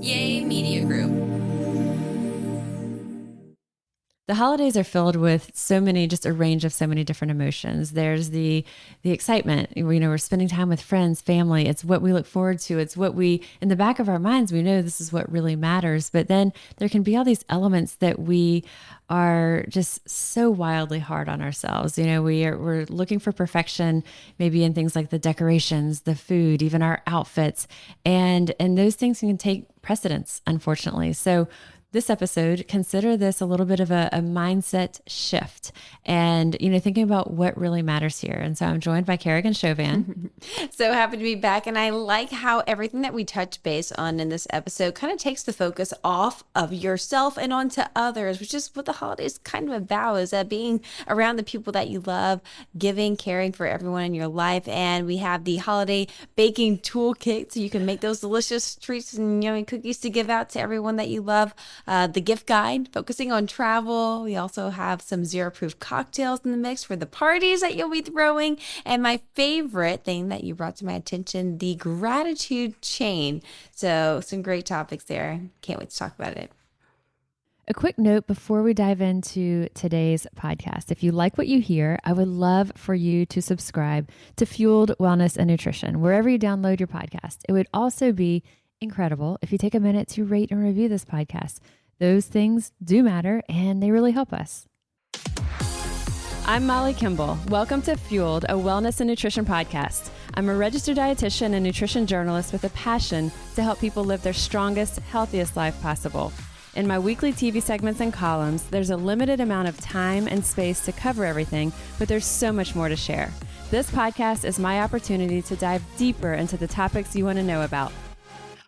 Yay Media Group. The holidays are filled with just a range of so many different emotions. There's the excitement. We're spending time with friends, family. It's what we look forward to. It's what in the back of our minds, we know this is what really matters. But then there can be all these elements that we are just so wildly hard on ourselves. We're looking for perfection, maybe in things like the decorations, the food, even our outfits, and those things can take precedence, unfortunately. So this episode, consider this a little bit of a mindset shift and, thinking about what really matters here. And so I'm joined by Carrigan Chauvin. So happy to be back. And I like how everything that we touch base on in this episode kind of takes the focus off of yourself and onto others, which is what the holidays kind of about, is that being around the people that you love, giving, caring for everyone in your life. And we have the holiday baking toolkit, so you can make those delicious treats and yummy cookies to give out to everyone that you love. The gift guide focusing on travel. We also have some zero proof cocktails in the mix for the parties that you'll be throwing. And my favorite thing that you brought to my attention, the gratitude chain. So some great topics there. Can't wait to talk about it. A quick note before we dive into today's podcast. If you like what you hear, I would love for you to subscribe to Fueled Wellness and Nutrition, wherever you download your podcast. It would also be incredible if you take a minute to rate and review this podcast. Those things do matter, and they really help us. I'm Molly Kimball. Welcome to Fueled, a wellness and nutrition podcast. I'm a registered dietitian and nutrition journalist with a passion to help people live their strongest, healthiest life possible. In my weekly TV segments and columns, there's a limited amount of time and space to cover everything, but there's so much more to share. This podcast is my opportunity to dive deeper into the topics you want to know about.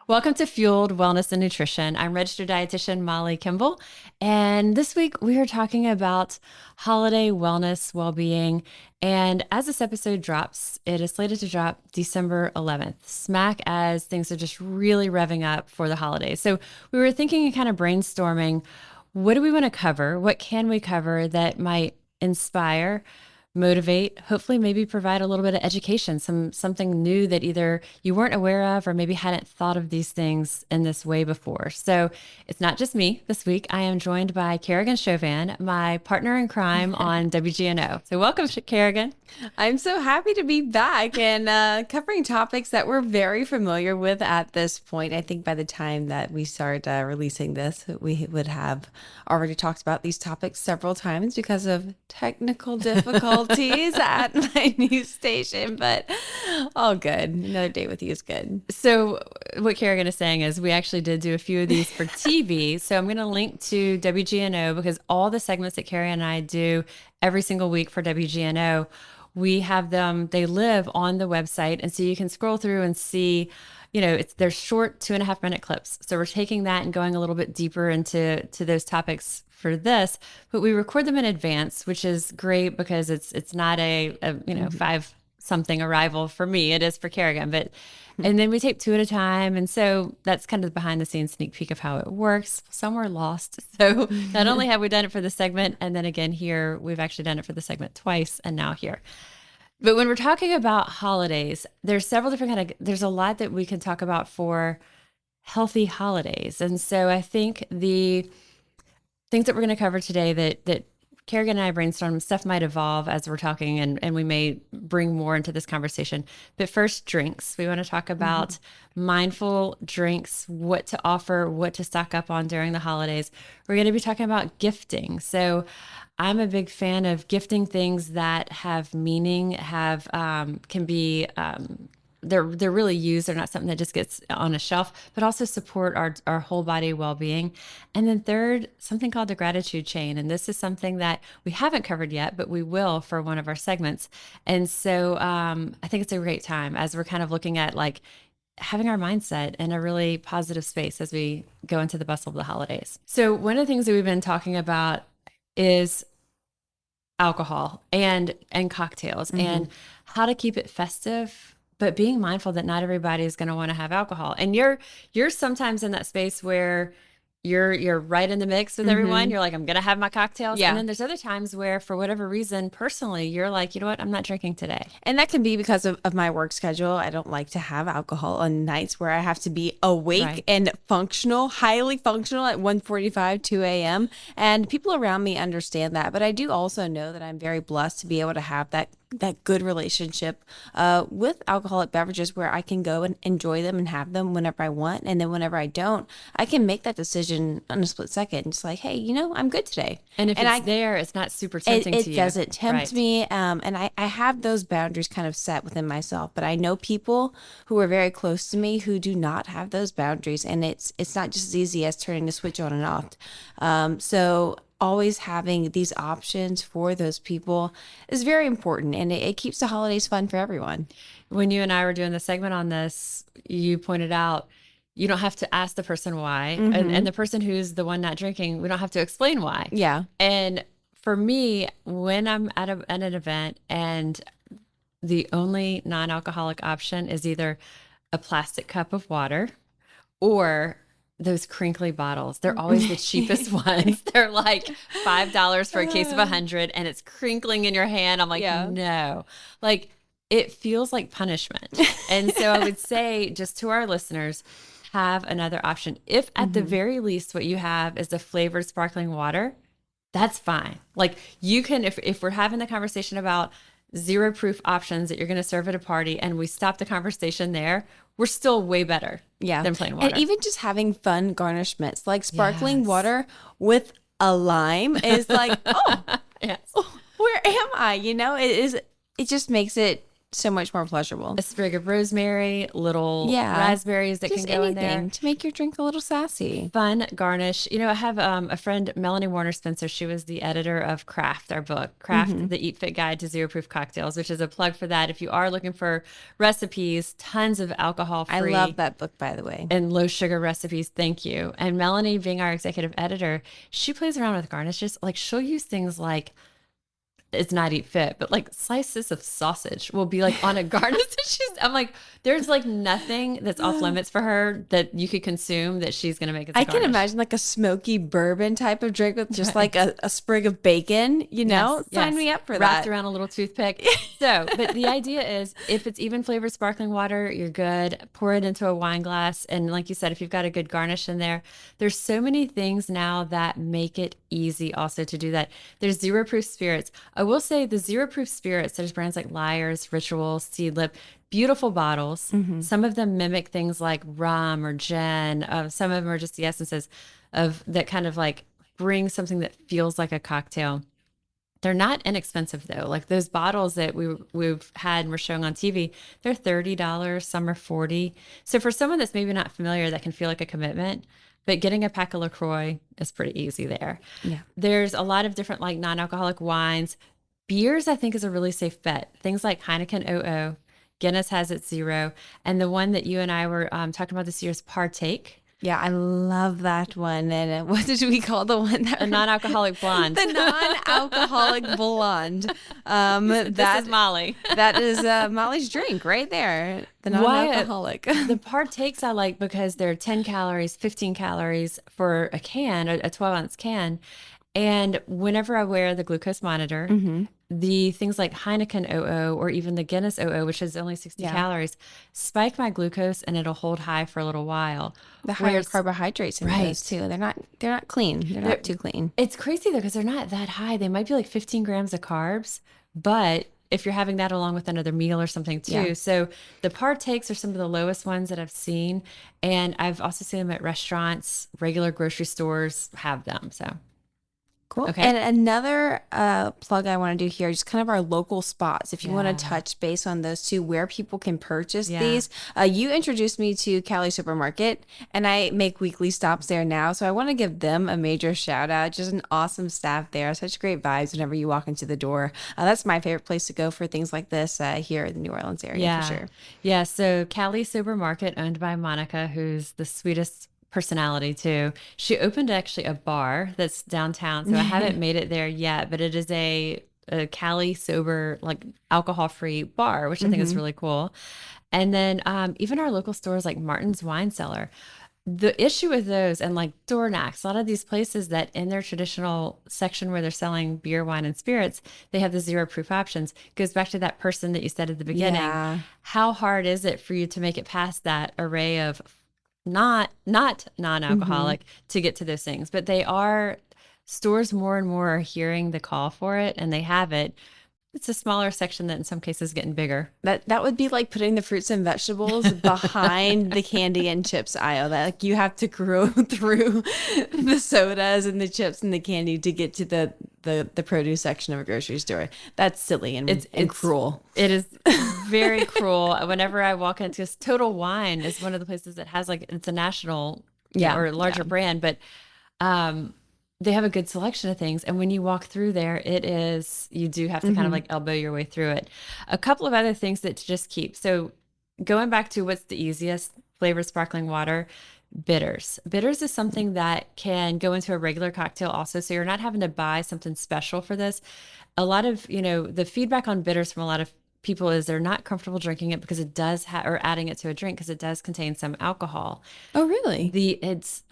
Welcome to Fueled Wellness and Nutrition. I'm registered dietitian Molly Kimball, and this week we are talking about holiday wellness, well-being, and as this episode drops, it is slated to drop December 11th, smack as things are just really revving up for the holidays. So we were thinking and kind of brainstorming, what do we want to cover? What can we cover that might inspire, motivate, hopefully maybe provide a little bit of education, something new that either you weren't aware of or maybe hadn't thought of these things in this way before. So it's not just me this week. I am joined by Carrigan Chauvin, my partner in crime on WGNO. So welcome, Carrigan. I'm so happy to be back and covering topics that we're very familiar with at this point. I think by the time that we start releasing this, we would have already talked about these topics several times because of technical difficulties at my news station, but all good. Another day with you is good. So what Carrigan is saying is we actually did do a few of these for TV. So I'm going to link to WGNO because all the segments that Carrie and I do every single week for WGNO, we have them, they live on the website. And so you can scroll through and see, they're short 2.5-minute clips. So we're taking that and going a little bit deeper into those topics for this, but we record them in advance, which is great because it's not a 5 something arrival for me. It is for Carrigan, and then we tape 2 at a time. And so that's kind of the behind the scenes sneak peek of how it works. Some were lost. So not only have we done it for the segment, and then again here, we've actually done it for the segment twice and now here. But when we're talking about holidays, there's several different there's a lot that we can talk about for healthy holidays. And so I think the things that we're going to cover today that Carrigan and I brainstormed, stuff might evolve as we're talking, and we may bring more into this conversation. But first, drinks. We want to talk about mindful drinks, what to offer, what to stock up on during the holidays. We're going to be talking about gifting. So I'm a big fan of gifting things that have meaning, can be they're really used. They're not something that just gets on a shelf, but also support our whole body well-being. And then third, something called the gratitude chain. And this is something that we haven't covered yet, but we will for one of our segments. And so I think it's a great time as we're kind of looking at having our mindset in a really positive space as we go into the bustle of the holidays. So one of the things that we've been talking about is alcohol and cocktails and how to keep it festive, but being mindful that not everybody is going to want to have alcohol. And you're sometimes in that space where you're right in the mix with everyone. You're like, I'm gonna have my cocktails. Yeah. And then there's other times where for whatever reason, personally, you're like, you know what, I'm not drinking today. And that can be because of my work schedule. I don't like to have alcohol on nights where I have to be awake Right. and functional, highly functional at 1:45, 2 a.m. And people around me understand that. But I do also know that I'm very blessed to be able to have that good relationship with alcoholic beverages where I can go and enjoy them and have them whenever I want. And then whenever I don't, I can make that decision in a split second. Just like, hey, I'm good today. And if it's there, it's not super tempting It to you. doesn't tempt Right. me. And I have those boundaries kind of set within myself. But I know people who are very close to me who do not have those boundaries. And it's not just as easy as turning the switch on and off. So always having these options for those people is very important, and it keeps the holidays fun for everyone. When you and I were doing the segment on this, you pointed out you don't have to ask the person why. And the person who's the one not drinking, we don't have to explain why. Yeah. And for me, when I'm at an event and the only non-alcoholic option is either a plastic cup of water or those crinkly bottles. They're always the cheapest ones. They're like $5 for a case of 100 and it's crinkling in your hand. I'm like, Yeah. no, like it feels like punishment. And so I would say just to our listeners, have another option. If at the very least what you have is a flavored sparkling water, that's fine. Like you can, if we're having the conversation about zero proof options that you're going to serve at a party and we stop the conversation there, we're still way better than plain water. And even just having fun garnishments, like sparkling Yes. water with a lime is like, Yes. where am I? It just makes it so much more pleasurable. A sprig of rosemary, little Yeah. raspberries that Just can go in anything there. to make your drink a little sassy. Fun garnish. I have a friend, Melanie Warner Spencer. She was the editor of Craft, our book, Craft, the Eat Fit Guide to Zero Proof Cocktails, which is a plug for that. If you are looking for recipes, tons of alcohol free. I love that book, by the way. And low sugar recipes. Thank you. And Melanie, being our executive editor, she plays around with garnishes. Like she'll use things like, it's not Eat Fit, but like slices of sausage will be like on a garnish. I'm like, there's like nothing that's off limits for her that you could consume that she's going to make as a I garnish. can imagine like a smoky bourbon type of drink with just like a sprig of bacon, Yes, Sign yes. me up for Wrapped that. around a little toothpick. So, but the idea is if it's even flavored sparkling water, you're good. Pour it into a wine glass. And like you said, if you've got a good garnish in there, there's so many things now that make it easy also to do that. There's zero proof spirits. I will say the zero proof spirits, there's brands like Liars, Ritual, Seedlip, beautiful bottles. Some of them mimic things like rum or gin. Some of them are just the essences of that kind of like bring something that feels like a cocktail. They're not inexpensive though. Like those bottles that we've had and we're showing on TV, they're $30, some are $40. So for someone that's maybe not familiar, that can feel like a commitment. But getting a pack of LaCroix is pretty easy there. Yeah. There's a lot of different like non-alcoholic wines. Beers, I think, is a really safe bet. Things like Heineken 00, Guinness has its zero, and the one that you and I were talking about this year is Partake. Yeah, I love that one. And what did we call the one that A non-alcoholic blonde. the non-alcoholic blonde? This is Molly. That is Molly's drink right there. The Why- non-alcoholic. The Partakes I like because they're 10 calories, 15 calories for a can, a 12-ounce can. And whenever I wear the glucose monitor, the things like Heineken 00 or even the Guinness 00, which is only 60 calories, spike my glucose and it'll hold high for a little while. The higher Whereas- carbohydrates in Right. those too. They're not clean. They're not too clean. It's crazy though, because they're not that high. They might be like 15 grams of carbs, but if you're having that along with another meal or something too. Yeah. So the Partakes are some of the lowest ones that I've seen. And I've also seen them at restaurants, regular grocery stores have them. So Cool. Okay. And another plug I want to do here, just kind of our local spots. If you want Yeah. to touch base on those two, where people can purchase Yeah. these. You introduced me to Cali Supermarket, and I make weekly stops there now. So I want to give them a major shout out. Just an awesome staff there. Such great vibes whenever you walk into the door. That's my favorite place to go for things like this here in the New Orleans area for sure. Yeah. So Cali Sober Market, owned by Monica, who's the sweetest personality too. She opened actually a bar that's downtown. So I haven't made it there yet, but it is a Cali sober, like alcohol-free bar, which I think is really cool. And then even our local stores like Martin's Wine Cellar. The issue with those and like door knocks, a lot of these places that in their traditional section where they're selling beer, wine, and spirits, they have the zero proof options. Goes back to that person that you said at the beginning. Yeah. How hard is it for you to make it past that array of not Hmm. non-alcoholic to get to those things? But they are stores more and more are hearing the call for it and they have it. It's a smaller section that in some cases getting bigger. That would be like putting the fruits and vegetables behind the candy and chips aisle. That like you have to grow through the sodas and the chips and the candy to get to the produce section of a grocery store. That's silly and cruel. It is very cruel. Whenever I walk into this, Total Wine is one of the places that has like it's a national, Yeah, or a yeah. larger brand, but um they have a good selection of things. And when you walk through there, it is you do have to kind of Hmm. like elbow your way through it. A couple of other things that to just keep. So going back to what's the easiest flavored sparkling water, bitters. Bitters is something that can go into a regular cocktail also. So you're not having to buy something special for this. A lot of, the feedback on bitters from a lot of people is they're not comfortable drinking it because it does or adding it to a drink because it does contain some alcohol. Oh, really?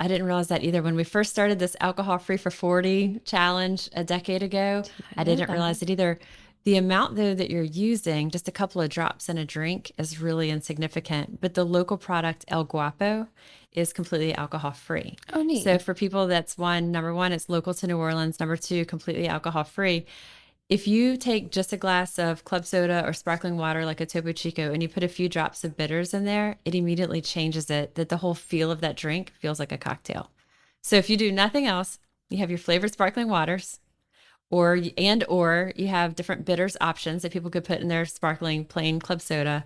I didn't realize that either. When we first started this alcohol free for 40 challenge a decade ago, I I know didn't that. realize it either. The amount though that you're using, just a couple of drops in a drink is really insignificant, but the local product El Guapo is completely alcohol free. Oh, neat. So for people that's number one, it's local to New Orleans. Number two, completely alcohol free. If you take just a glass of club soda or sparkling water like a Topo Chico and you put a few drops of bitters in there, it immediately changes it that the whole feel of that drink feels like a cocktail. So if you do nothing else, you have your flavored sparkling waters or you have different bitters options that people could put in their sparkling plain club soda.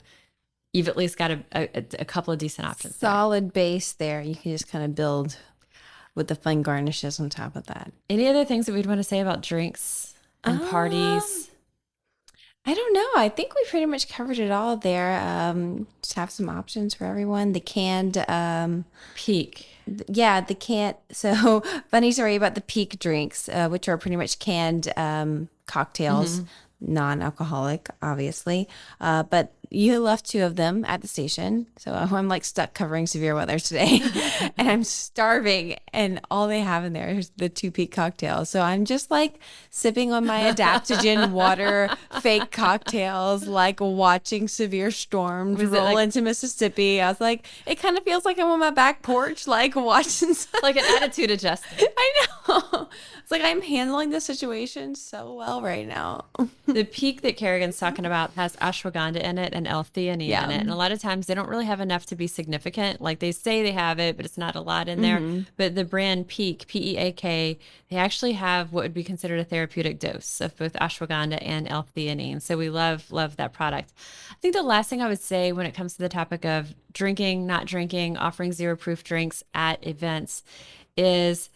You've at least got a couple of decent options there. Solid base there. You can just kind of build with the fun garnishes on top of that. Any other things that we'd want to say about drinks and Um, parties? I don't know. I think we pretty much covered it all there. Just have some options for everyone. The canned, Peak. yeah, the canned. So funny story about the peak drinks, which are pretty much canned cocktails, Mm-hmm. non-alcoholic, obviously. But you left two of them at the station, so I'm like stuck covering severe weather today, and I'm starving, and all they have in there is the two peak cocktails. So I'm just like sipping on my adaptogen water, fake cocktails, like watching severe storms Was it roll into Mississippi. I was like, it kind of feels like I'm on my back porch, like watching. like an attitude adjustment? I know. It's like I'm handling the situation so well right now. The peak that Carrigan's talking about has ashwagandha in it and L-theanine Yeah. in it. And a lot of times they don't really have enough to be significant. Like they say they have it, but it's not a lot in there. Hmm. But the brand Peak, Peak, they actually have what would be considered a therapeutic dose of both ashwagandha and L-theanine. So we love that product. I think the last thing I would say when it comes to the topic of drinking, not drinking, offering zero proof drinks at events is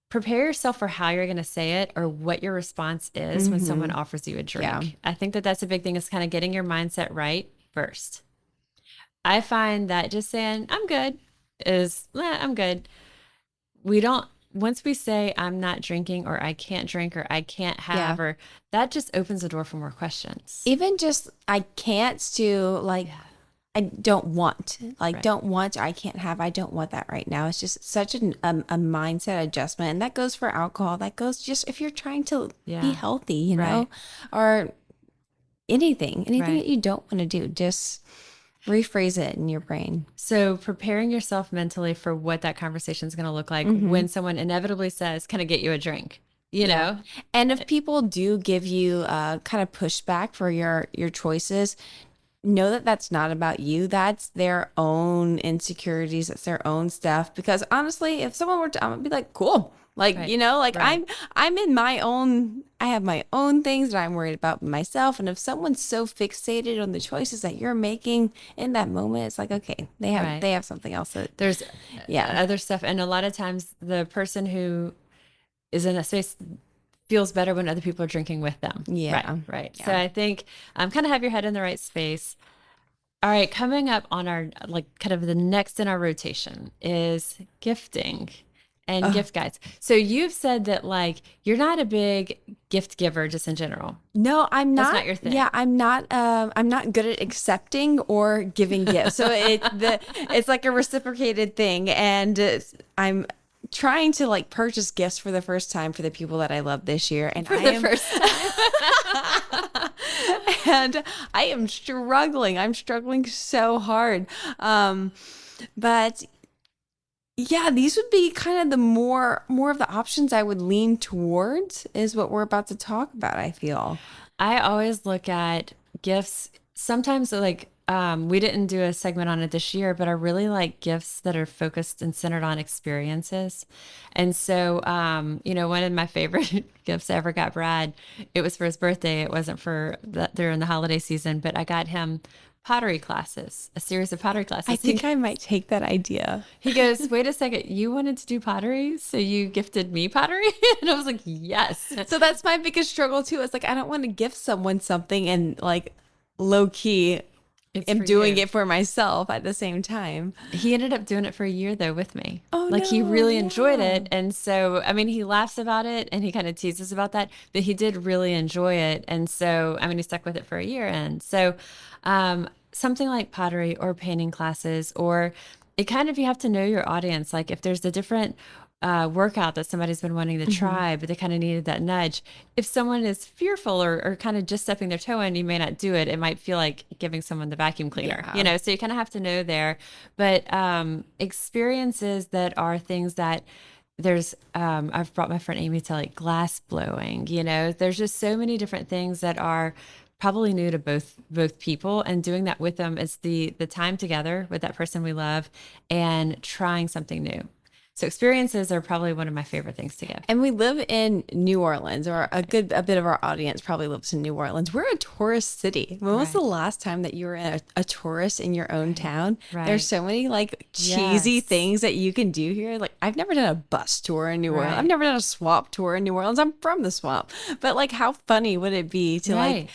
prepare yourself for how you're going to say it or what your response is when someone Hmm. offers you a Yeah. drink. I think that that's a big thing is kind of getting your mindset right first. I find that just saying, I'm good I'm good. We don't, once we say I'm not drinking or I can't drink or I can't Yeah. have, or that just opens the door for more questions. Even just I can't to like I don't want like Right. don't want or I can't have I don't want that right now. It's just such a mindset adjustment, and that goes for alcohol. That goes just if you're trying to be Yeah. healthy, you know, Right. or anything Right. that you don't want to do. Just rephrase it in your brain. So preparing yourself mentally for what that conversation is going to look like when someone inevitably says, "Can I get you a drink?" You Yeah. know, And if people do give you kind of pushback for your choices, know that that's not about you. That's their own insecurities. That's their own stuff. Because honestly, if someone were to, I'm gonna be like, cool. Like, right, you know, like right. I'm in my own, I have my own things that I'm worried about myself. And if someone's so fixated on the choices that you're making in that moment, it's like, okay, Right. they have something else that, There's yeah. other stuff. And a lot of times the person who is in that space feels better when other people are drinking with them. Right. Yeah. Right. So Yeah. I think kind of have your head in the right space. All right. Coming up on our, like kind of the next in our rotation is gifting. and gift guides. So you've said that like you're not a big gift giver just in general. No, I'm not. That's not your thing. Yeah, I'm not. I'm not good at accepting or giving gifts. So it's like a reciprocated thing, and I'm trying to like purchase gifts for the first time for the people that I love this year, and First time. and I am struggling. I'm struggling so hard. But yeah, these would be kind of the more of the options I would lean towards is what we're about to talk about, I feel. I always look at gifts. Sometimes like we didn't do a segment on it this year, but I really like gifts that are focused and centered on experiences. And so, one of my favorite gifts I ever got Brad, it was for his birthday. It wasn't for during the holiday season, but I got him pottery classes, a series of pottery classes. I think I might take that idea. He goes, wait a second, you wanted to do pottery, so you gifted me pottery? And I was like, yes. So that's my biggest struggle too. It's like I don't want to gift someone something and like low key am doing it for myself at the same time. He ended up doing it for a year though with me. Oh, like he no, really enjoyed it. And so, I mean, he laughs about it and he kind of teases about that, but he did really enjoy it. And so, I mean, he stuck with it for a year. And so, something like pottery or painting classes, or it kind of, you have to know your audience. Like if there's a different workout that somebody's been wanting to try, but they kind of needed that nudge. If someone is fearful or kind of just stepping their toe in, you may not do it. It might feel like giving someone the vacuum cleaner, so you kind of have to know there. But experiences that are things that there's, I've brought my friend Amy to like glass blowing, there's just so many different things that are probably new to both people, and doing that with them is the time together with that person we love and trying something new. So experiences are probably one of my favorite things to give. And we live in New Orleans, or a bit of our audience probably lives in New Orleans. We're a tourist city. When was the last time that you were a tourist in your own town? Right. There's so many like cheesy things that you can do here. Like I've never done a bus tour in New Orleans. I've never done a swamp tour in New Orleans. I'm from the swamp. But like how funny would it be to like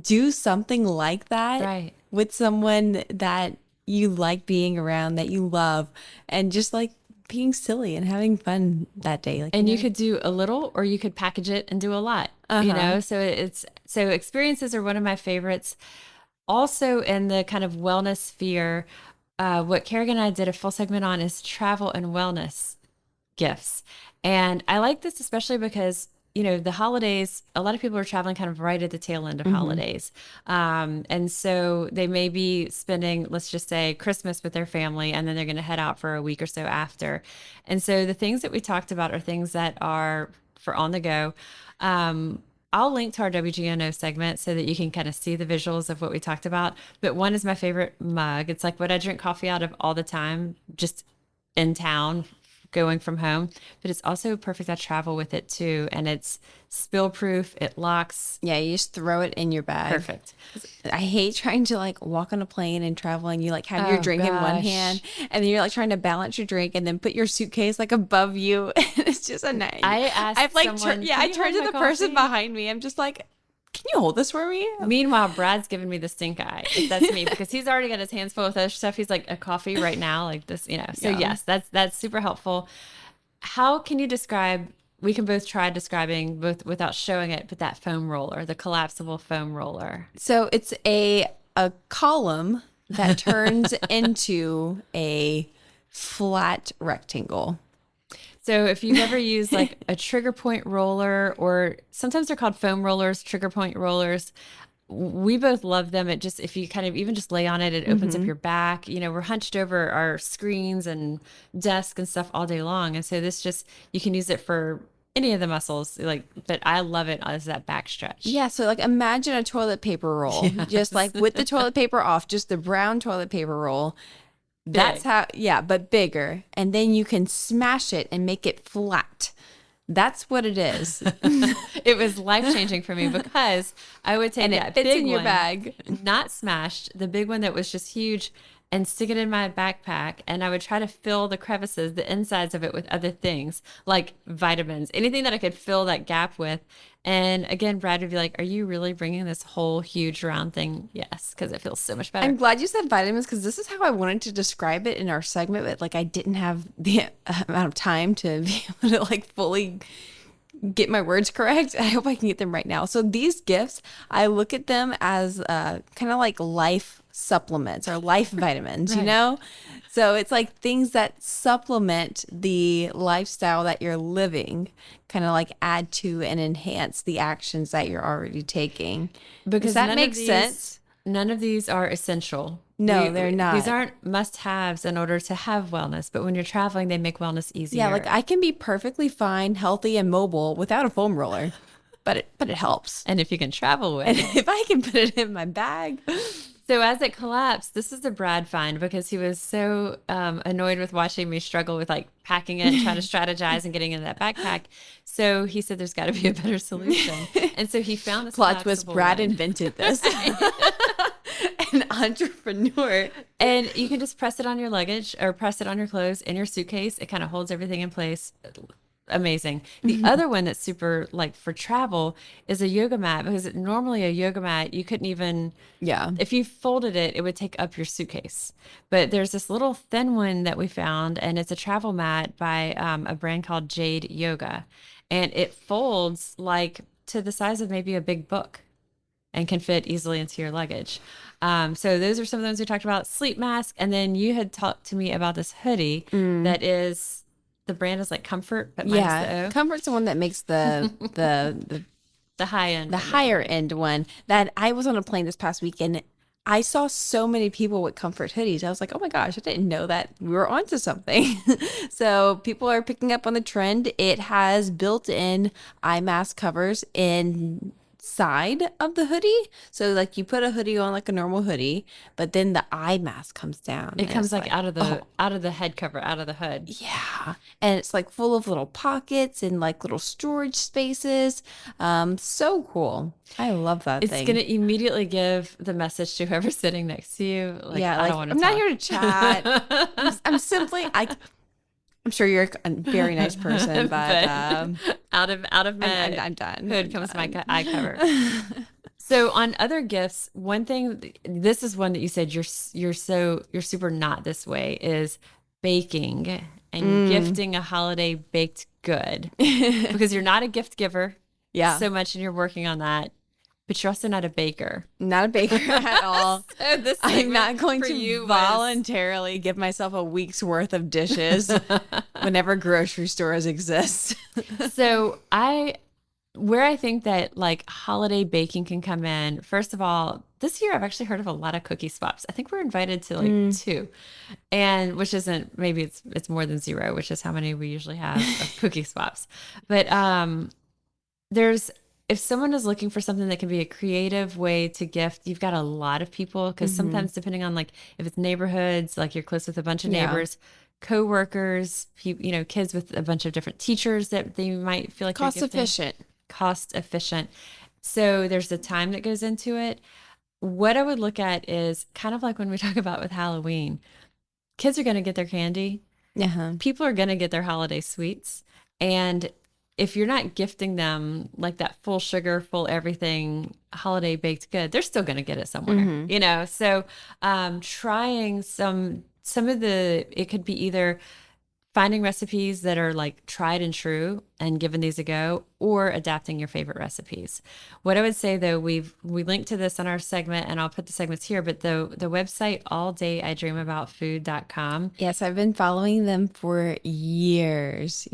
do something like that with someone that you like being around, that you love, and just like being silly and having fun that day. Like, and you could do a little, or you could package it and do a lot, so experiences are one of my favorites. Also in the kind of wellness sphere, what Carrigan and I did a full segment on is travel and wellness gifts. And I like this especially because the holidays, a lot of people are traveling kind of right at the tail end of holidays. And so they may be spending, let's just say, Christmas with their family, and then they're going to head out for a week or so after. And so the things that we talked about are things that are for on the go. I'll link to our WGNO segment so that you can kind of see the visuals of what we talked about. But one is my favorite mug. It's like what I drink coffee out of all the time, just in town, going from home, but it's also perfect. I travel with it too, and it's spill proof. It locks. Yeah, you just throw it in your bag. Perfect. I hate trying to like walk on a plane and travel, and you like have your drink in one hand, and then you're like trying to balance your drink, and then put your suitcase like above you. It's just a night. I turned to the person behind me. I'm just like, can you hold this for me? Meanwhile, Brad's giving me the stink eye. That's me, because he's already got his hands full with other stuff. He's like, a coffee right now, like this, So yes, that's super helpful. How can you describe? We can both try describing both without showing it, but that foam roller, the collapsible foam roller. So it's a column that turns into a flat rectangle. So if you've ever used like a trigger point roller, or sometimes they're called foam rollers, trigger point rollers, we both love them. It just, if you kind of even just lay on it, it opens up your back. We're hunched over our screens and desk and stuff all day long. And so this just, you can use it for any of the muscles, but I love it as that back stretch. Yeah. So like imagine a toilet paper roll, just like with the toilet paper off, just the brown toilet paper roll. That's how, but bigger. And then you can smash it and make it flat. That's what it is. It was life-changing for me, because I would take and that it fits big in your one, bag, not smashed, the big one that was just huge, and stick it in my backpack. And I would try to fill the crevices, the insides of it, with other things like vitamins, anything that I could fill that gap with. And again, Brad would be like, "Are you really bringing this whole huge round thing?" Yes, because it feels so much better. I'm glad you said vitamins because this is how I wanted to describe it in our segment, but like I didn't have the amount of time to be able to like fully get my words correct. I hope I can get them right now. So these gifts, I look at them as kind of like life supplements or life vitamins, you Right. know? So it's like things that supplement the lifestyle that you're living, kind of like add to and enhance the actions that you're already taking. Does Because that make sense? none of these are essential. No, they're These not. aren't must-haves in order to have wellness, but when you're traveling, they make wellness Yeah, like easier. I can be perfectly fine, healthy, and mobile without a foam roller, but it helps. And if you can travel with And it. if I can put it in my bag, So as it collapsed, this is a Brad find because he was so annoyed with watching me struggle with like packing it and trying to strategize and getting into that backpack. So he said, "There's got to be a better solution." And so he found this plot twist, collapsible Brad one. invented this. An entrepreneur. And you can just press it on your luggage or press it on your clothes in your suitcase. It kind of holds everything in place. Amazing. The other one that's super like for travel is a yoga mat because normally a yoga mat, you couldn't even, Yeah. if you folded it, it would take up your suitcase. But there's this little thin one that we found, and it's a travel mat by a brand called Jade Yoga. And it folds like to the size of maybe a big book and can fit easily into your luggage. So those are some of the ones we talked about. Sleep mask, and then you had talked to me about this hoodie that is the brand is like Comfort, but minus the Yeah. O, Comfort's the one that makes the high end, the higher end one. That I was on a plane this past weekend. I saw so many people with Comfort hoodies. I was like, oh my gosh, I didn't know that we were onto something. So people are picking up on the trend. It has built-in eye mask covers inside of the hoodie. So like you put a hoodie on like a normal hoodie, but then the eye mask comes down. It and comes it's like out of the oh, out of the head cover, out of the hood. yeah. And it's like full of little pockets and like little storage spaces. So cool. I love that It's thing. gonna immediately give the message to whoever's sitting next to you. Like, Yeah, I like don't want to I'm not talk. here to chat. I'm simply I'm sure you're a very nice person, but Out of my I'm done. hood I'm comes my done. eye cover. So on other gifts, one thing, this is one that you said you're super not this way, is baking and gifting a holiday baked good because you're not a gift giver Yeah. so much and you're working on that, but you're also not a baker. Not a baker at all. So this I'm not going for to you was- voluntarily give myself a week's worth of dishes whenever grocery stores exist. So where I think that like holiday baking can come in, first of all, this year I've actually heard of a lot of cookie swaps. I think we're invited to like two, and which isn't, maybe it's more than zero, which is how many we usually have of cookie swaps. But there's, if someone is looking for something that can be a creative way to gift, you've got a lot of people because sometimes depending on like if it's neighborhoods, like you're close with a bunch of Yeah. neighbors, co-workers, kids with a bunch of different teachers that they might feel like you're Cost gifting. efficient. Cost efficient. So there's the time that goes into it. What I would look at is kind of like when we talk about with Halloween, kids are going to get their candy. Yeah. People are going to get their holiday sweets. And if you're not gifting them like that full sugar, full everything holiday baked good, they're still going to get it somewhere, So trying some of the, it could be either finding recipes that are like tried and true and giving these a go, or adapting your favorite recipes. What I would say though, we linked to this on our segment and I'll put the segments here, but the website alldayidreamaboutfood.com. Yes, I've been following them for years.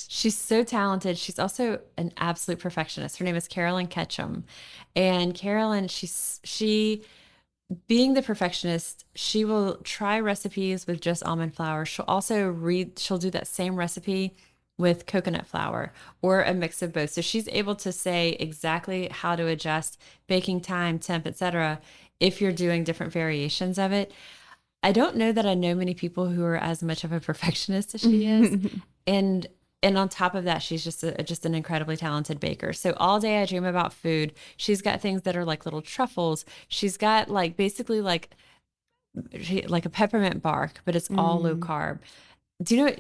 She's so talented. She's also an absolute perfectionist. Her name is Carolyn Ketchum. And Carolyn, she being the perfectionist, she will try recipes with just almond flour. She'll do that same recipe with coconut flour or a mix of both. So she's able to say exactly how to adjust baking time, temp, etc. if you're doing different variations of it. I don't know that I know many people who are as much of a perfectionist as she is. And on top of that, she's just an incredibly talented baker. So all day I dream about food. She's got things that are like little truffles. She's got like basically like like a peppermint bark, but it's all low carb. Do you know,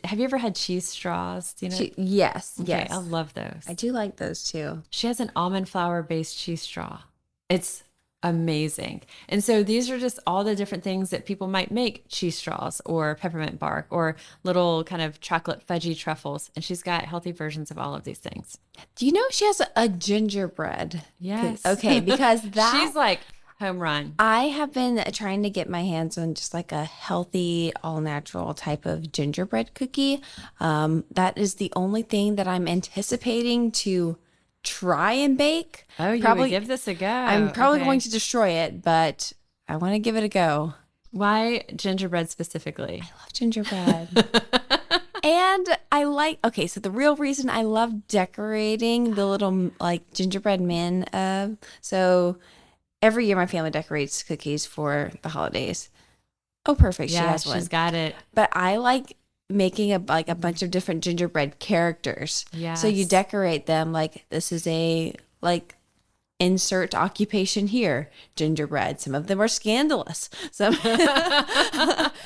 have you ever had cheese straws? Do you know? Yes, Okay, I yes. love those. I do like those too. She has an almond flour based cheese straw. It's amazing. And so these are just all the different things that people might make cheese straws or peppermint bark or little kind of chocolate fudgy truffles. And she's got healthy versions of all of these things. Do you know she has a gingerbread? Yes. Okay, because that She's like home run. I have been trying to get my hands on just like a healthy, all natural type of gingerbread cookie. That is the only thing that I'm anticipating to try and bake. Oh, you would give this a go. I'm probably Okay. going to destroy it, but I want to give it a go. Why gingerbread specifically? I love gingerbread. And I like, okay, so the real reason I love decorating the little like gingerbread men, so every year my family decorates cookies for the holidays. Oh, perfect. She Yeah, has one. she's got it. But I like making a bunch of different gingerbread characters. So you Yes. decorate them like this is a like insert occupation here, gingerbread. Some of them are scandalous. Some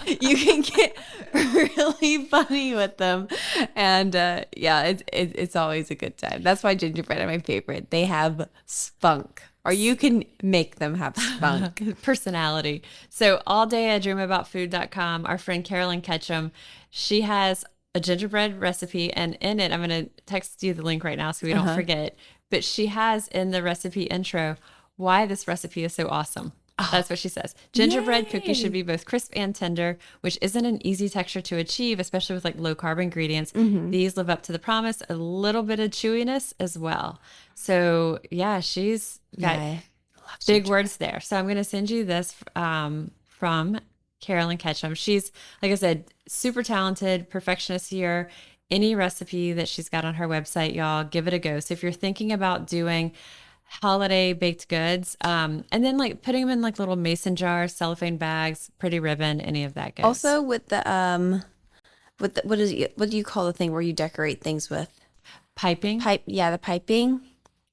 you can get really funny with them, and yeah, it's always a good time. That's why gingerbread are my favorite. They have spunk, or you can make them have spunk. Personality. So all day I dream about food.com. Our friend Carolyn Ketchum, she has a gingerbread recipe, and in it, I'm going to text you the link right now so we don't forget. But she has in the recipe intro why this recipe is so awesome. That's what she says. Gingerbread cookies should be both crisp and tender, which isn't an easy texture to achieve, especially with like low carb ingredients. These live up to the promise, a little bit of chewiness as well. So yeah, she's got Yeah. big words there. So I'm going to send you this from Carolyn Ketchum. She's, like I said, super talented, perfectionist here. Any recipe that she's got on her website, y'all, give it a go. So if you're thinking about doing holiday baked goods, and then like putting them in like little mason jars, cellophane bags, pretty ribbon, any of that goes. Also with the what do you call the thing where you decorate things with? piping. The piping.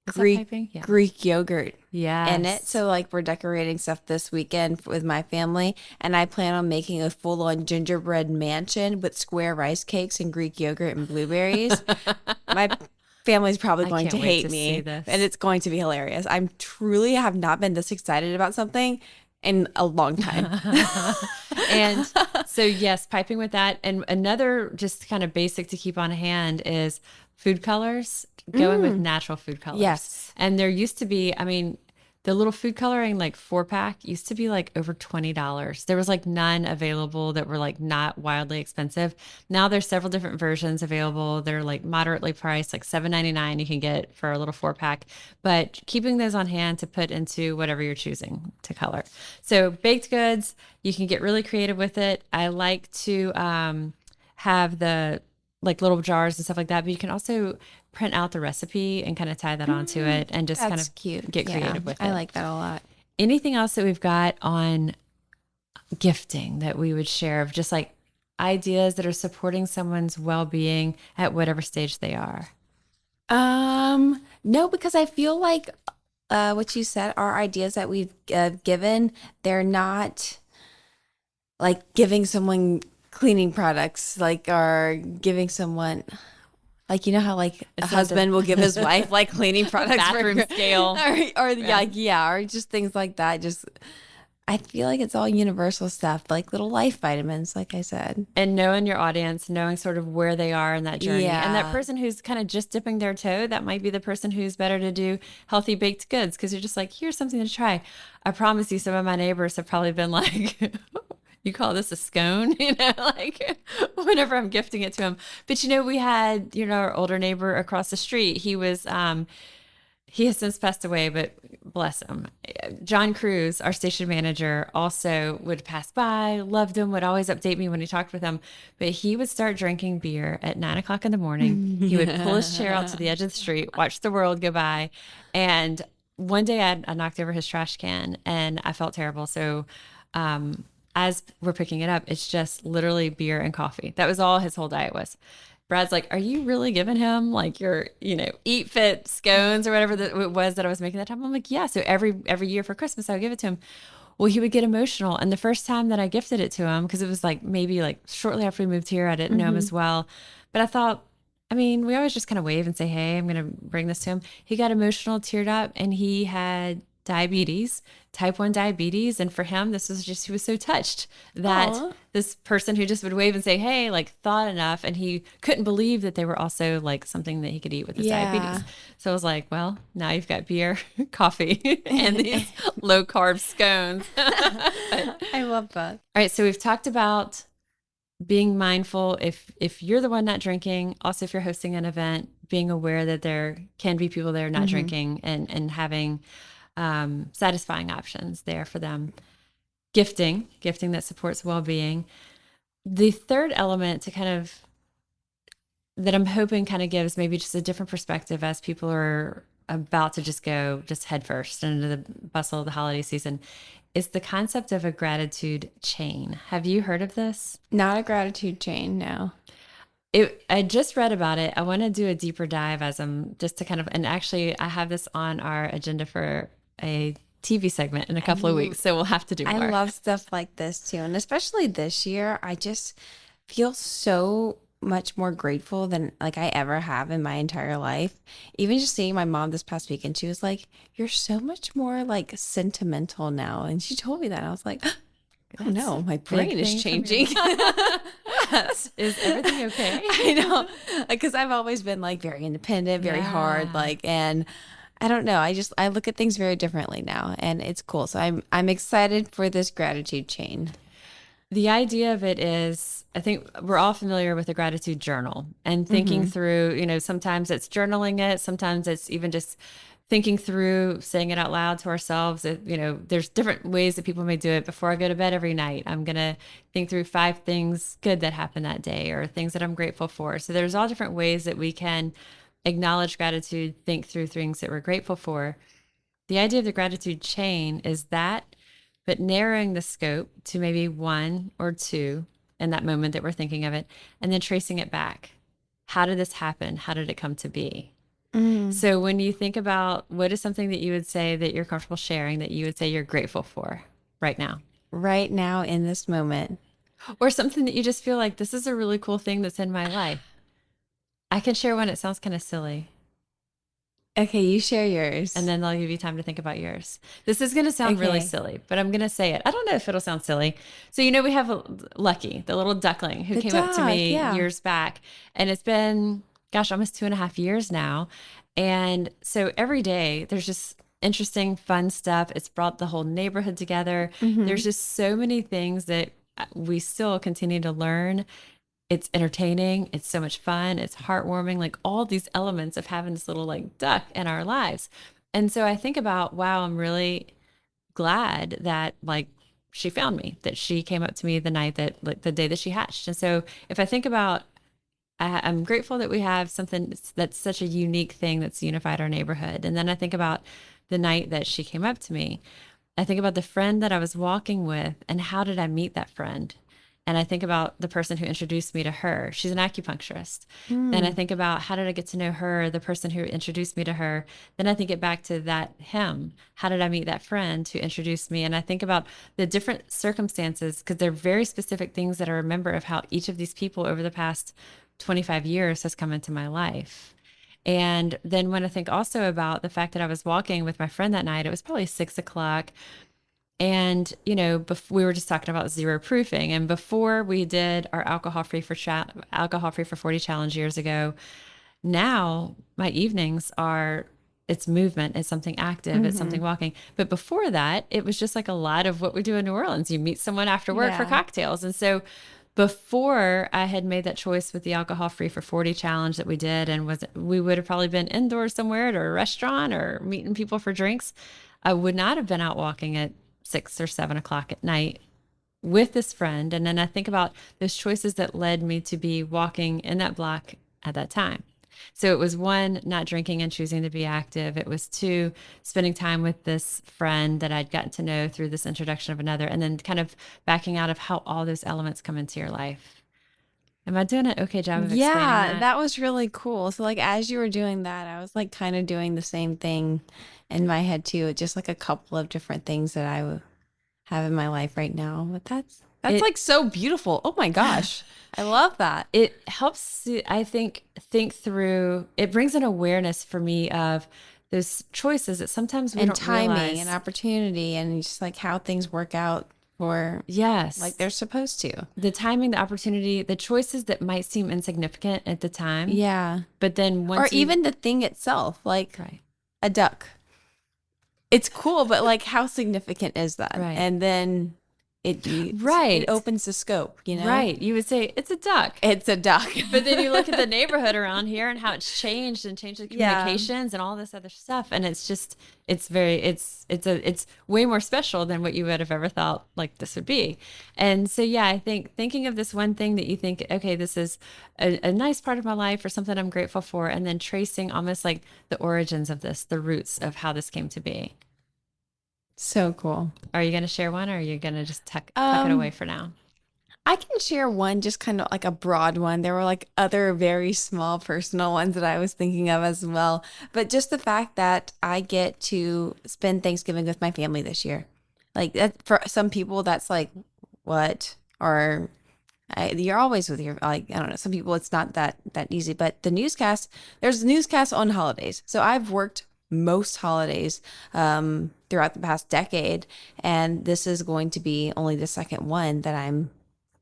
Is that piping? Yeah. Greek yogurt Yes. in it. So like we're decorating stuff this weekend with my family, and I plan on making a full-on gingerbread mansion with square rice cakes and Greek yogurt and blueberries. My family's probably going to can't wait hate to me, see this. and it's going to be hilarious. I'm truly have not been this excited about something in a long time. And so, yes, piping with that. And another just kind of basic to keep on hand is food colors, going with natural food colors. Yes. And there used to be, I mean, the little food coloring like 4-pack used to be like over $20. There was like none available that were like not wildly expensive. Now there's several different versions available. They're like moderately priced, like $7.99 you can get for a little 4-pack. But keeping those on hand to put into whatever you're choosing to color. So baked goods, you can get really creative with it. I like to have the like little jars and stuff like that, but you can also print out the recipe and kind of tie that onto it and just kind That's of cute. get Yeah, creative with it. I like that a lot. Anything else that we've got on gifting that we would share of just like ideas that are supporting someone's well-being at whatever stage they are? No, because I feel like what you said are ideas that we've given. They're not like giving someone cleaning products, like, or giving someone, like, you know how like a husband will give his wife like cleaning products, Bathroom scale. or just things like that. Just, I feel like it's all universal stuff, like little life vitamins, like I said. And knowing your audience, knowing sort of where they are in that journey. And that Yeah. person who's kind of just dipping their toe, that might be the person who's better to do healthy baked goods because you're just like, here's something to try. I promise you, some of my neighbors have probably been like, you call this a scone? You know, like whenever I'm gifting it to them. But, you know, we had, you know, our older neighbor across the street. He was, he has since passed away, but bless him. John Cruz, our station manager, also would pass by, loved him, would always update me when he talked with him. But he would start drinking beer at 9 o'clock in the morning. He would pull his chair out to the edge of the street, watch the world go by. And one day I knocked over his trash can and I felt terrible. So, as we're picking it up, it's just literally beer and coffee. That was all his whole diet was. Brad's like, are you really giving him like your, you know, Eat Fit scones or whatever that it was that I was making that time? I'm like, yeah. So every year for Christmas, I would give it to him. Well, he would get emotional. And the first time that I gifted it to him, because it was like maybe like shortly after we moved here, I didn't know him Mm-hmm. as well. But I thought, I mean, we always just kind of wave and say, hey, I'm going to bring this to him. He got emotional, teared up, and he had diabetes, type 1 diabetes. And for him, this was just, he was so touched that Oh, this person who just would wave and say, hey, like thought enough. And he couldn't believe that they were also like something that he could eat with his yeah. diabetes. So I was like, well, now you've got beer, coffee, and these low carb scones. But, I love that. all right. So we've talked about being mindful if you're the one not drinking, also if you're hosting an event, being aware that there can be people that are not Mm-hmm. drinking and having satisfying options there for them. Gifting that supports well-being. The third element to kind of that I'm hoping kind of gives maybe just a different perspective as people are about to just go just head first into the bustle of the holiday season is the concept of a gratitude chain. Have you heard of this? Not a gratitude chain, no. I just read about it. I want to do a deeper dive as I'm just to kind of, and actually, I have this on our agenda for a TV segment in a couple of weeks. So we'll have to do I more. love stuff like this too. And especially this year, I just feel so much more grateful than like I ever have in my entire life. Even just seeing my mom this past weekend, she was like, "You're so much more like sentimental now." And she told me that. And I was like, "Oh That's no, a my big brain is thing from your changing." Yes. Is everything okay? I know. Because I've always been like very independent, very hard, Yeah. like, and I don't know. I look at things very differently now, and it's cool. So I'm excited for this gratitude chain. The idea of it is, I think we're all familiar with a gratitude journal and thinking Mm-hmm. through, sometimes it's journaling it, sometimes it's even just thinking through saying it out loud to ourselves. There's different ways that people may do it. Before I go to bed every night, I'm going to think through 5 things good that happened that day or things that I'm grateful for. So there's all different ways that we can acknowledge gratitude, think through things that we're grateful for. The idea of the gratitude chain is that, but narrowing the scope to maybe one or two in that moment that we're thinking of it, and then tracing it back. How did this happen? How did it come to be? Mm. So when you think about what is something that you would say that you're comfortable sharing, that you would say you're grateful for right now, Right now in this moment. or something that you just feel like this is a really cool thing that's in my life. I can share one. It sounds kind of silly. Okay, you share And yours. then I'll give you time to think about yours. This is going to sound really Okay. silly, but I'm going to say it. I don't know if it'll sound silly. So, we have Lucky, the little duckling who The came up to dog, me yeah. years back. And it's been, gosh, almost 2.5 years now. And so every day there's just interesting, fun stuff. It's brought the whole neighborhood together. Mm-hmm. There's just so many things that we still continue to learn. It's entertaining. It's so much fun. It's heartwarming, like all these elements of having this little like duck in our lives. And so I think about, wow, I'm really glad that like she found me, that she came up to me the night that like the day that she hatched. And so if I think about, I'm grateful that we have something that's such a unique thing that's unified our neighborhood. And then I think about the night that she came up to me. I think about the friend that I was walking with and how did I meet that friend? And I think about the person who introduced me to her. She's an acupuncturist. And I Mm. think about how did I get to know her, the person who introduced me to her. Then I think it back to that him. How did I meet that friend who introduced me? And I think about the different circumstances because they're very specific things that I remember of how each of these people over the past 25 years has come into my life. And then when I think also about the fact that I was walking with my friend that night, it was probably 6 o'clock. And, we were just talking about zero proofing. And before we did our alcohol free for 40 challenge years ago, now my evenings are it's movement, it's something active, it's Mm-hmm. something walking. But before that, it was just like a lot of what we do in New Orleans. You meet someone after work for Yeah. cocktails. And so before I had made that choice with the alcohol free for 40 challenge that we did and we would have probably been indoors somewhere at a restaurant or meeting people for drinks. I would not have been out walking at 6 or 7 o'clock at night with this friend. And then I think about those choices that led me to be walking in that block at that time. So it was one, not drinking and choosing to be active. It was two, spending time with this friend that I'd gotten to know through this introduction of another, and then kind of backing out of how all those elements come into your life. Am I doing an okay job of explaining Yeah, that? that was really cool. So like as you were doing that, I was like kind of doing the same thing in my head too, just like a couple of different things that have in my life right now. But that's It like so beautiful. Oh my gosh. I love that. it helps I think through, it brings an awareness for me of those choices that sometimes we And don't timing and realize. opportunity and just like how things work out for like Yes. they're supposed to. The timing, the opportunity, the choices that might seem insignificant at the time, Yeah. but then Or once you, even the thing itself, like right, a duck. It's cool, but like how significant is that? right, And then it right, opens the scope, you know? right. You would say it's a duck. It's a duck. But then you look at the neighborhood around here and how it's changed and changed the Yeah. communications and all this other stuff. And it's just, it's way more special than what you would have ever thought like this would be. And so, yeah, I think thinking of this one thing that you think, okay, this is a nice part of my life or something I'm grateful for. And then tracing almost like the origins of this, the roots of how this came to be. So cool. Are you going to share one or are you going to just tuck it away Um, for now? I can share one, just kind of like a broad one. There were like other very small personal ones that I was thinking of as well. But just the fact that I get to spend Thanksgiving with my family this year. Like that for some people, that's like, what? Or you're always with your, like, I don't know. Some people, it's not that easy. But there's newscasts on holidays. So I've worked most holidays throughout the past decade. And this is going to be only the second one that I'm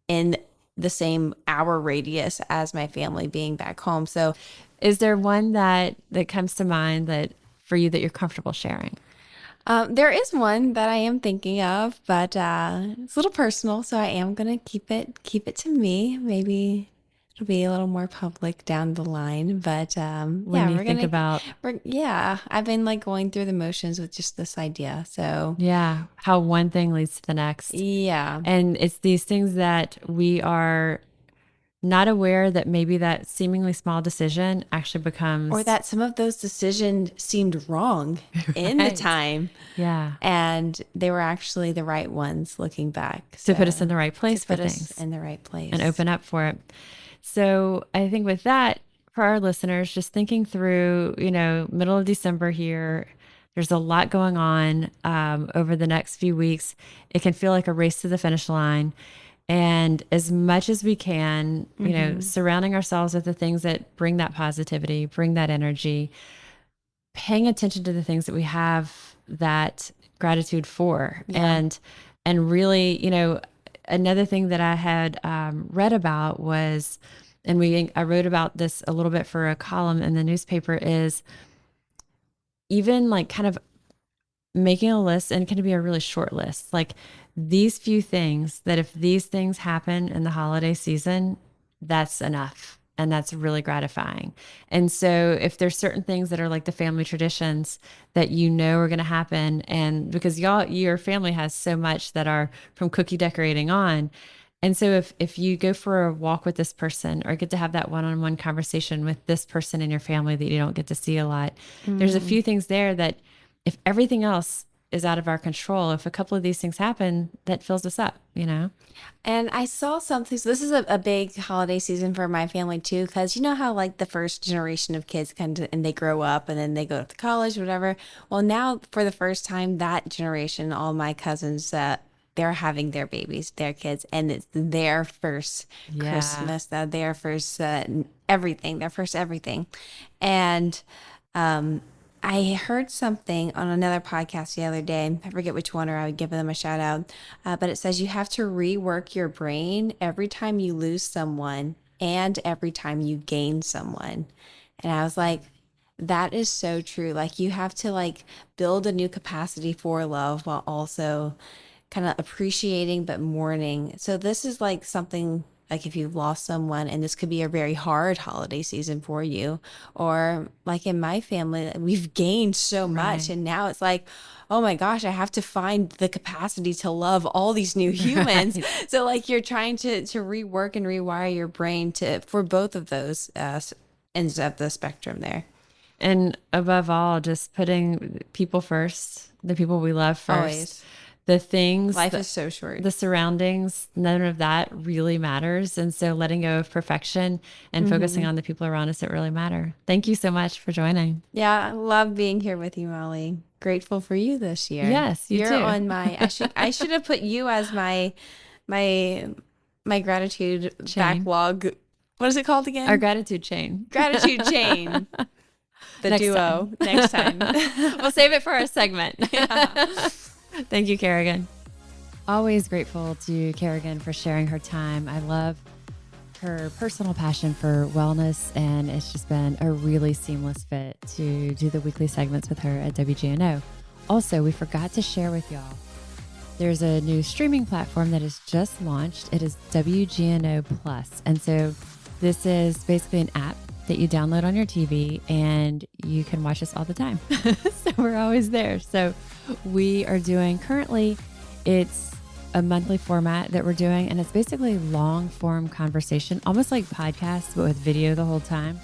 in the same hour radius as my family being back home. So Is there one that comes to mind that for you that you're comfortable sharing? there is one that I am thinking of, but it's a little personal, so I am gonna keep it to me. Maybe it'll be a little more public down the line, but When yeah, you think about, I've been like going through the motions with just this idea. So yeah, how one thing leads to the next. yeah. And it's these things that we are not aware that maybe that seemingly small decision actually Or becomes that some of those decisions seemed wrong in the right. time. Yeah. And they were actually the right ones looking back. To put us in So the right to place for put us things in the right and place. open up for it. So I think with that, for our listeners, just thinking through, middle of December here, there's a lot going on over the next few weeks. It can feel like a race to the finish line. And as much as we can, surrounding ourselves with the things that bring that positivity, bring that energy, paying attention to the things that we have that gratitude for. Yeah. And really, another thing that I had read about was, and I wrote about this a little bit for a column in the newspaper, is even like kind of making a list, and it can be a really short list, like these few things that if these things happen in the holiday season, that's enough. And that's really gratifying. And so if there's certain things that are like the family traditions that are going to happen, and because your family has so much that are from cookie decorating on. And so if you go for a walk with this person or get to have that one-on-one conversation with this person in your family that you don't get to see a lot, there's a few things there that if everything else is out of our control, if a couple of these things happen, that fills us up. And I saw something. So this is a big holiday season for my family too, because you know how like the first generation of kids kind of and they grow up and then they go to college, whatever. Well, now for the first time, that generation, all my cousins, they're having their babies, their kids, and it's their first Yeah. Christmas, their first everything, their first everything, and um, I heard something on another podcast the other day. I forget which one, or I would give them a shout out. But it says you have to rework your brain every time you lose someone and every time you gain someone. And I was like, that is so true. Like you have to like build a new capacity for love while also kind of appreciating but mourning. So this is like something like if you've lost someone and this could be a very hard holiday season for you, or like in my family we've gained so much Right. and now it's like, oh my gosh, I have to find the capacity to love all these new humans. Right. So like you're trying to rework and rewire your brain to for both of those ends of the spectrum there. And above all, just putting people first, the people we love first, Always. the things, Life is so short. the surroundings, none of that really matters. And so letting go of perfection and focusing on the people around us that really matter. Thank you so much for joining. Yeah, I love being here with you, Molly. Grateful for you this year. Yes, you You're too. on my I should have put you as my gratitude Chain. backlog. What is it called again? Our gratitude chain. Gratitude chain. The Next duo. Next time. We'll save it for our segment. Thank you, Carrigan. Always grateful to Carrigan for sharing her time. I love her personal passion for wellness, and it's just been a really seamless fit to do the weekly segments with her at WGNO. Also, we forgot to share with y'all, there's a new streaming platform that has just launched. It is WGNO Plus. And so this is basically an app that you download on your TV, and you can watch us all the time. So we're always there. So we are doing currently, it's a monthly format that we're doing, and it's basically long form conversation, almost like podcasts, but with video the whole time.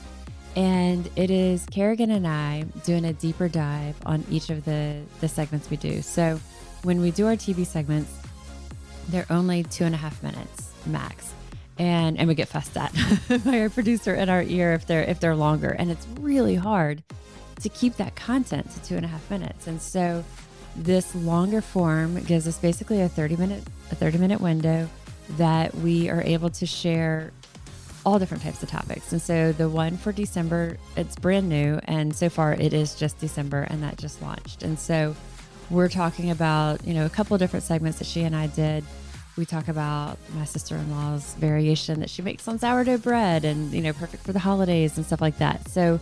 And it is Carrigan and I doing a deeper dive on each of the segments we do. So when we do our TV segments, they're only 2.5 minutes max. And we get fussed at by our producer in our ear if they're longer. And it's really hard to keep that content to 2.5 minutes. And so this longer form gives us basically a 30-minute window that we are able to share all different types of topics. And so the one for December, it's brand new. And so far it is just December, and that just launched. And so we're talking about, a couple of different segments that she and I did. We talk about my sister-in-law's variation that she makes on sourdough bread, and, perfect for the holidays and stuff like that. So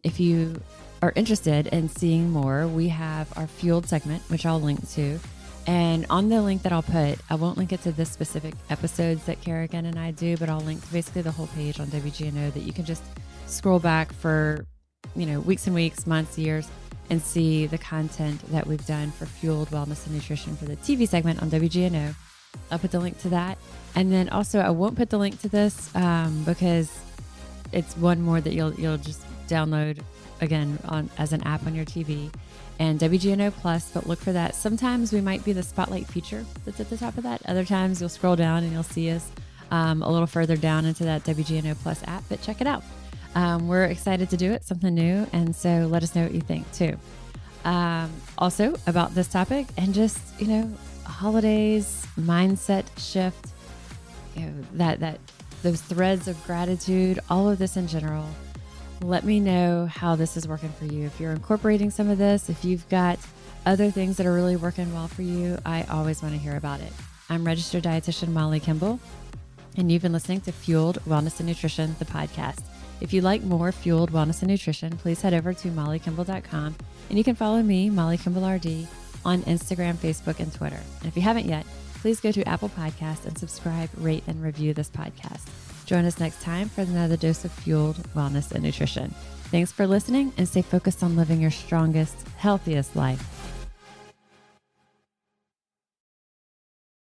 if you are interested in seeing more, we have our Fueled segment, which I'll link to. And on the link that I'll put, I won't link it to the specific episodes that Carrigan and I do, but I'll link to basically the whole page on WGNO that you can just scroll back for, weeks and weeks, months, years, and see the content that we've done for Fueled Wellness and Nutrition for the TV segment on WGNO. I'll put the link to that. And then also I won't put the link to this because it's one more that you'll just download again as an app on your TV, and WGNO Plus, but look for that. Sometimes we might be the spotlight feature that's at the top of that. Other times you'll scroll down and you'll see us a little further down into that WGNO Plus app, but check it out. We're excited to do it, something new. And so let us know what you think too. Also about this topic and just, holidays, mindset shift, that those threads of gratitude, all of this in general. Let me know how this is working for you. If you're incorporating some of this, if you've got other things that are really working well for you, I always want to hear about it. I'm registered dietitian Molly Kimball, and you've been listening to Fueled Wellness and Nutrition, the podcast. If you like more Fueled Wellness and Nutrition, please head over to mollykimball.com, and you can follow me, Molly Kimball RD, on Instagram, Facebook, and Twitter. And if you haven't yet, please go to Apple Podcasts and subscribe, rate, and review this podcast. Join us next time for another dose of Fueled Wellness and Nutrition. Thanks for listening, and stay focused on living your strongest, healthiest life.